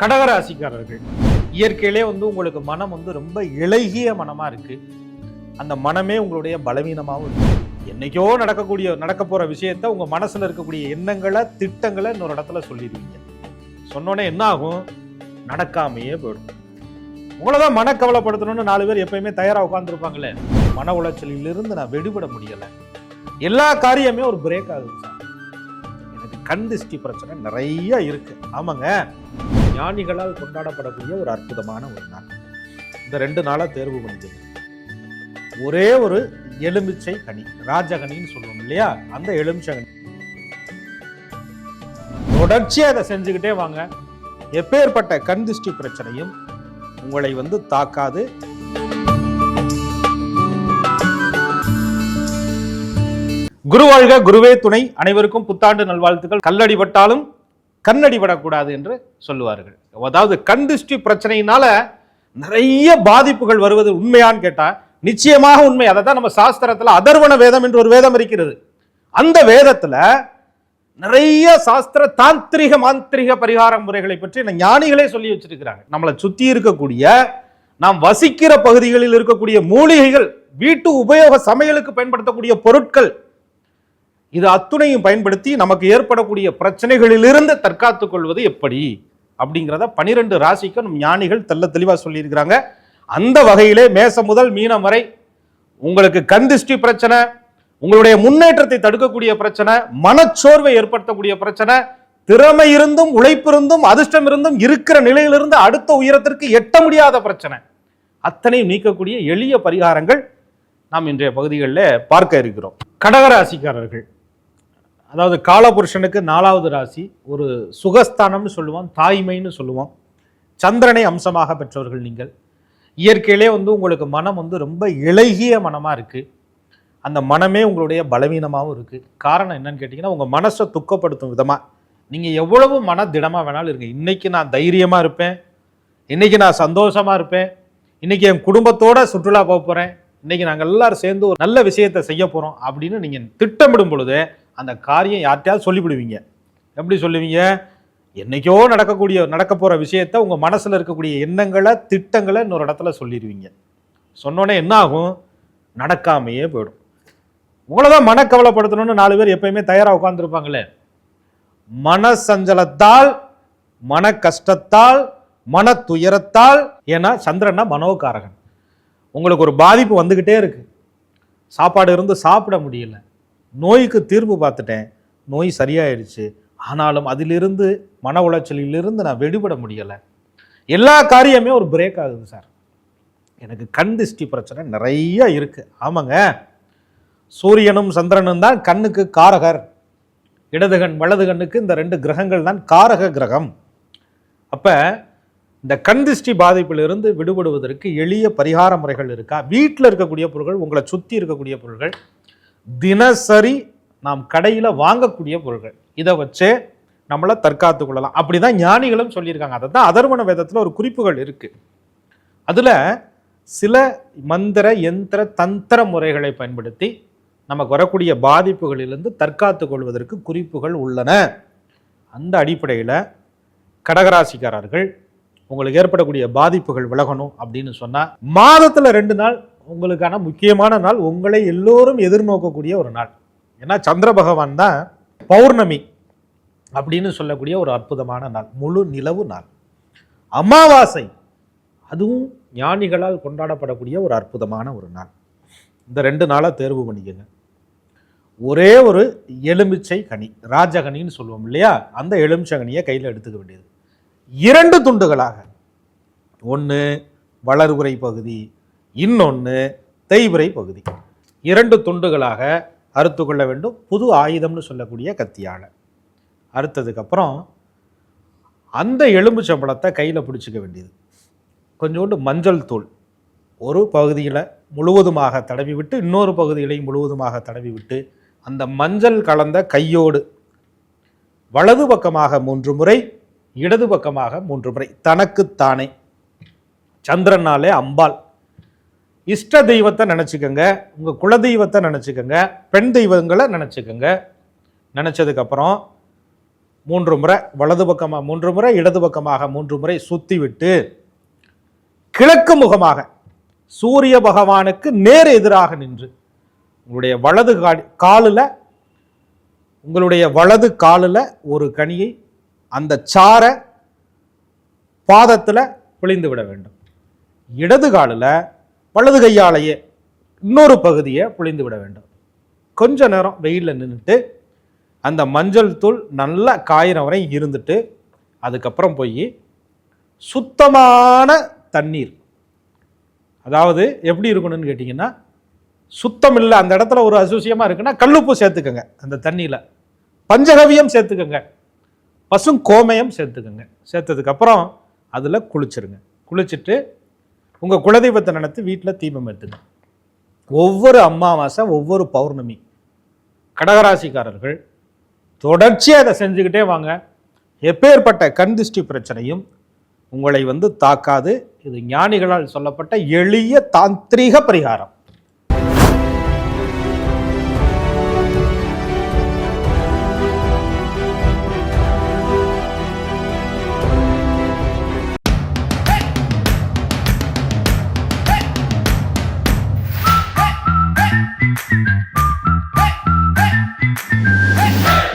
கடகராசிக்காரர்கள் இயற்கையிலே உங்களுக்கு மனம் ரொம்ப இளகிய மனமா இருக்கு. அந்த மனமே உங்களுடைய பலவீனமாகவும் இருக்கு. என்னைக்கோ நடக்க போற விஷயத்த உங்க மனசுல இருக்கக்கூடிய எண்ணங்களை திட்டங்களை இன்னொரு இடத்துல சொல்லிடுவீங்க. சொன்னோன்னே என்ன ஆகும்? நடக்காமையே போயிடும். உங்களதான் மனக்கவலைப்படுத்தணும்னு 4 பேர் எப்பயுமே தயாரா உட்கார்ந்துருப்பாங்களே. மன உளைச்சலிலிருந்து நான் விடுபட முடியல, எல்லா காரியமே ஒரு பிரேக் ஆகுது சார். எனக்கு கண் திஷ்டி பிரச்சனை நிறைய இருக்கு. ஆமாங்க, ஞானிகளால் கொண்டாடப்படக்கூடிய ஒரு அற்புதமான ஒரு நாள். இந்த 2 நாளா தேர்வு பண்ணிது. ஒரே ஒரு எலுமிச்சை கனி, ராஜகனின்னு சொல்லுவோம் இல்லையா, அந்த எலுமிச்சை கனி தொடர்ச்சியா அதை செஞ்சுக்கிட்டே வாங்க. எப்பேற்பட்ட கண் திஷ்டி பிரச்சனையும் உங்களை தாக்காது. குரு வாழ்க, குருவே துணை. அனைவருக்கும் புத்தாண்டு நல்வாழ்த்துக்கள். கல்லடிபட்டாலும் கண்ணடிபடக்கூடாது என்று சொல்லுவார்கள். அதாவது கண் திருஷ்டி பிரச்சனையினால நிறைய பாதிப்புகள் வருவது உண்மையான்னு கேட்டா நிச்சயமாக உண்மை. அதை தான் நம்ம சாஸ்திரத்துல அதர்வண வேதம் என்று ஒரு வேதம் இருக்கிறது. அந்த வேதத்துல நிறைய சாஸ்திர தாந்திரிக மாந்திரிக பரிகார முறைகளை பற்றி ஞானிகளே சொல்லி வச்சிருக்கிறாங்க. நம்மளை சுத்தி இருக்கக்கூடிய, நாம் வசிக்கிற பகுதிகளில் இருக்கக்கூடிய மூலிகைகள், வீட்டு உபயோக சமையலுக்கு பயன்படுத்தக்கூடிய பொருட்கள், இது அத்துணையும் பயன்படுத்தி நமக்கு ஏற்படக்கூடிய பிரச்சனைகளிலிருந்து தற்காத்துக் கொள்வது எப்படி அப்படிங்கிறத 12 ராசிக்கு நம் ஞானிகள் தெளிவா சொல்லியிருக்கிறாங்க. அந்த வகையிலே மேசம் முதல் மீனம் வரை உங்களுக்கு கண் திஷ்டி பிரச்சனை, உங்களுடைய முன்னேற்றத்தை தடுக்கக்கூடிய பிரச்சனை, மனச்சோர்வை ஏற்படுத்தக்கூடிய பிரச்சனை, திறமை இருந்தும் உழைப்பு இருந்தும் அதிர்ஷ்டம் இருந்தும் இருக்கிற நிலையிலிருந்து அடுத்த உயரத்திற்கு எட்ட முடியாத பிரச்சனை, அத்தனையும் நீக்கக்கூடிய எளிய பரிகாரங்கள் நாம் இன்றைய பகுதிகளில் பார்க்க இருக்கிறோம். கடகராசிக்காரர்கள், அதாவது காலபுருஷனுக்கு 4வது ராசி, ஒரு சுகஸ்தானம்னு சொல்லுவோம், தாய்மைன்னு சொல்லுவோம். சந்திரனை அம்சமாக பெற்றவர்கள் நீங்கள். இயற்கையிலே உங்களுக்கு மனம் ரொம்ப இளகிய மனமா இருக்கு. அந்த மனமே உங்களுடைய பலவீனமாகவும் இருக்கு. காரணம் என்னன்னு கேட்டீங்கன்னா, உங்க மனசை துக்கப்படுத்தும் விதமா நீங்க எவ்வளவு மன திடமா வேணாலும் இருங்க. இன்னைக்கு நான் தைரியமா இருப்பேன், இன்னைக்கு நான் சந்தோஷமா இருப்பேன், இன்னைக்கு என் குடும்பத்தோட சுற்றுலா போக போறேன், இன்னைக்கு நாங்கள் எல்லாரும் சேர்ந்து ஒரு நல்ல விஷயத்தை செய்ய போறோம் அப்படின்னு நீங்க திட்டமிடும் பொழுது அந்த காரியம் யார்கிட்டயாவது சொல்லிவிடுவீங்க. எப்படி சொல்லுவீங்க? என்னைக்கோ நடக்க போற விஷயத்த உங்க மனசுல இருக்கக்கூடிய எண்ணங்களை திட்டங்களை இன்னொரு இடத்துல சொல்லிடுவீங்க. சொன்னோன்னே என்ன ஆகும்? நடக்காமையே போயிடும். உங்களதான் மனக்கவலைப்படுத்தணும்னு 4 பேர் எப்பயுமே தயாரா உட்கார்ந்துருப்பாங்களே. மன சஞ்சலத்தால், மன கஷ்டத்தால், மன துயரத்தால், ஏன்னா சந்திரன்னா மனோகாரகன். உங்களுக்கு ஒரு பாதிப்பு வந்துகிட்டே இருக்கு. சாப்பாடு இருந்து சாப்பிட முடியல, நோய்க்கு தீர்வு பார்த்துட்டேன், நோய் சரியாயிடுச்சு, ஆனாலும் அதிலிருந்து மன உளைச்சலிலிருந்து நான் விடுபட முடியலை, எல்லா காரியமே ஒரு பிரேக் ஆகுது சார். எனக்கு கண் திஷ்டி பிரச்சனை நிறைய இருக்கு. ஆமாங்க, சூரியனும் சந்திரனும் தான் கண்ணுக்கு காரகர். இடது கண் வலது கண்ணுக்கு இந்த 2 கிரகங்கள் தான் காரக கிரகம். அப்ப இந்த கண் திஷ்டி பாதிப்பிலிருந்து விடுபடுவதற்கு எளிய பரிகார முறைகள் இருக்கா? வீட்டில் இருக்கக்கூடிய பொருட்கள், உங்களை சுற்றி இருக்கக்கூடிய பொருட்கள், தினசரி நாம் கடையில் வாங்கக்கூடிய பொருட்கள், இதை வச்சே நம்மளை தற்காத்து கொள்ளலாம். அப்படிதான் ஞானிகளும் சொல்லியிருக்காங்க. அதை தான் அதர்வண வேதத்தில் ஒரு குறிப்புகள் இருக்கு. அதுல சில மந்திர யந்திர தந்திர முறைகளை பயன்படுத்தி நமக்கு வரக்கூடிய பாதிப்புகளிலிருந்து தற்காத்து கொள்வதற்கு குறிப்புகள் உள்ளன. அந்த அடிப்படையில் கடகராசிக்காரர்கள், உங்களுக்கு ஏற்படக்கூடிய பாதிப்புகள் விலகணும் அப்படின்னு சொன்னா மாதத்துல 2 நாள் உங்களுக்கான முக்கியமான நாள், உங்களை எல்லோரும் எதிர்நோக்கக்கூடிய ஒரு நாள். ஏன்னா சந்திர பகவான் தான் பௌர்ணமி அப்படின்னு சொல்லக்கூடிய ஒரு அற்புதமான நாள், முழு நிலவு நாள். அமாவாசை, அதுவும் ஞானிகளால் கொண்டாடப்படக்கூடிய ஒரு அற்புதமான ஒரு நாள். இந்த 2 நாளா தேர்வு பண்ணிக்கங்க. ஒரே ஒரு எலுமிச்சை கனி, ராஜகனின்னு சொல்லுவோம் இல்லையா, அந்த எலுமிச்சை கனியை கையில் எடுத்துக்க வேண்டியது. 2 துண்டுகளாக, ஒன்று வளர்வுரை பகுதி, இன்னொன்று தேய்பிறை பகுதி, 2 துண்டுகளாக அறுத்து கொள்ள வேண்டும். புது ஆயுதம்னு சொல்லக்கூடிய கத்தியால் அறுத்ததுக்கப்புறம் அந்த எலும்புச்சம்பழத்தை கையில் பிடிச்சிக்க வேண்டியது. கொஞ்சோண்டு மஞ்சள் தூள் ஒரு பகுதியில் முழுவதுமாக தடவி விட்டு, இன்னொரு பகுதியிலையும் முழுவதுமாக தடவி விட்டு, அந்த மஞ்சள் கலந்த கையோடு வலது பக்கமாக 3 முறை, இடது பக்கமாக 3 முறை, தனக்குத்தானே. சந்திரனாலே அம்பாள், இஷ்ட தெய்வத்தை நினச்சிக்கோங்க, உங்கள் குலதெய்வத்தை நினச்சிக்கோங்க, பெண் தெய்வங்களை நினச்சிக்கோங்க. நினச்சதுக்கப்புறம் 3 முறை வலது பக்கமாக 3 முறை, இடது பக்கமாக 3 முறை சுத்தி விட்டு கிழக்கு முகமாக சூரிய பகவானுக்கு நேர் எதிராக நின்று உங்களுடைய வலது காலில் ஒரு கனியை அந்த சார பாதத்தில் பிழிந்து விட வேண்டும். இடது காலில் வலது கையாலேயே இன்னொரு பகுதியை பிழிந்து விட வேண்டும். கொஞ்ச நேரம் வெயிலில் நின்றுட்டு அந்த மஞ்சள் தூள் நல்லா காயிற வரை இருந்துட்டு அதுக்கப்புறம் போய் சுத்தமான தண்ணீர், அதாவது எப்படி இருக்கணும்னு கேட்டிங்கன்னா, சுத்தம் இல்லை அந்த இடத்துல ஒரு அசூசியமாக இருக்குன்னா கல்லுப்பு சேர்த்துக்கங்க, அந்த தண்ணியில் பஞ்சகவியம் சேர்த்துக்கங்க, பசுங்கோமயம் சேர்த்துக்கங்க. சேர்த்ததுக்கப்புறம் அதில் குளிச்சிருங்க. குளிச்சுட்டு உங்கள் குலதெய்வத்தை நினைத்து வீட்டில் தீபம் எடுத்துங்க. ஒவ்வொரு அமாவாசை, ஒவ்வொரு பௌர்ணமி கடகராசிக்காரர்கள் தொடர்ச்சியாக அதை செஞ்சுக்கிட்டே வாங்க. எப்பேற்பட்ட கண் திருஷ்டி பிரச்சனையும் உங்களை தாக்காது. இது ஞானிகளால் சொல்லப்பட்ட எளிய தாந்திரீக பரிகாரம்.